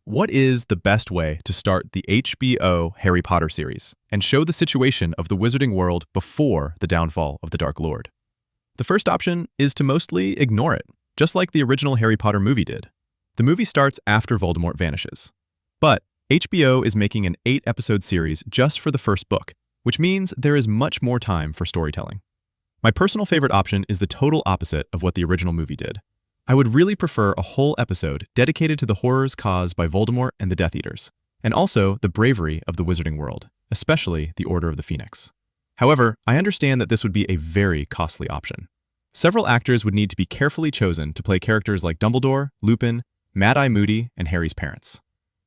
What is the best way to start the HBO Harry Potter series and show the situation of the wizarding world before the downfall of the Dark Lord? The first option is to mostly ignore it, just like the original Harry Potter movie did. The movie starts after Voldemort vanishes. But HBO is making an 8-episode series just for the first book, which means there is much more time for storytelling. My personal favorite option is the total opposite of what the original movie did. I would really prefer a whole episode dedicated to the horrors caused by Voldemort and the Death Eaters, and also the bravery of the wizarding world, especially the Order of the Phoenix. However, I understand that this would be a very costly option. Several actors would need to be carefully chosen to play characters like Dumbledore, Lupin, Mad-Eye Moody, and Harry's parents.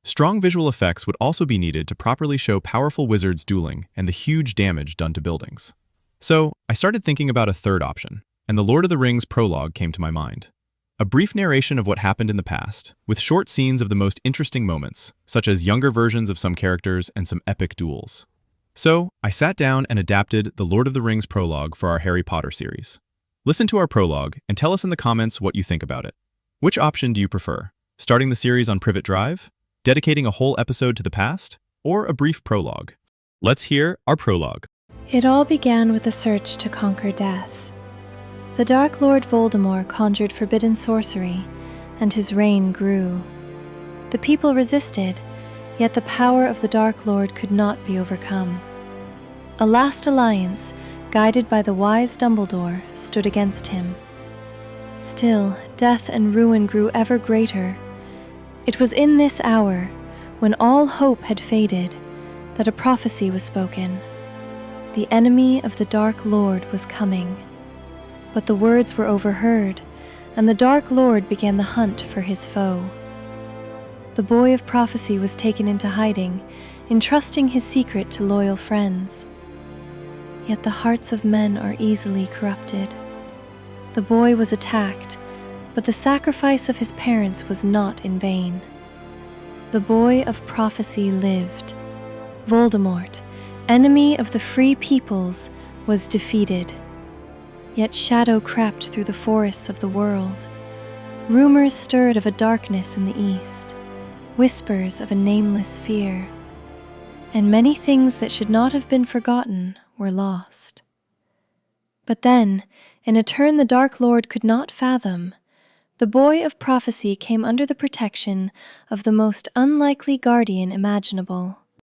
Strong visual effects would also be needed to properly show powerful wizards dueling and the huge damage done to buildings. So, I started thinking about a third option, and the Lord of the Rings prologue came to my mind. A brief narration of what happened in the past, with short scenes of the most interesting moments, such as younger versions of some characters and some epic duels. So, I sat down and adapted the Lord of the Rings prologue for our Harry Potter series. Listen to our prologue and tell us in the comments what you think about it. Which option do you prefer? Starting the series on Privet Drive? Dedicating a whole episode to the past? Or a brief prologue? Let's hear our prologue. It all began with a search to conquer death. The Dark Lord Voldemort conjured forbidden sorcery, and his reign grew. The people resisted, yet the power of the Dark Lord could not be overcome. A last alliance, guided by the wise Dumbledore, stood against him. Still, death and ruin grew ever greater. It was in this hour, when all hope had faded, that a prophecy was spoken. The enemy of the Dark Lord was coming. But the words were overheard, and the Dark Lord began the hunt for his foe. The boy of prophecy was taken into hiding, entrusting his secret to loyal friends. Yet the hearts of men are easily corrupted. The boy was attacked, but the sacrifice of his parents was not in vain. The boy of prophecy lived. Voldemort, enemy of the free peoples, was defeated. Yet shadow crept through the forests of the world. Rumors stirred of a darkness in the east, whispers of a nameless fear. And many things that should not have been forgotten were lost. But then, in a turn the Dark Lord could not fathom, the boy of prophecy came under the protection of the most unlikely guardian imaginable.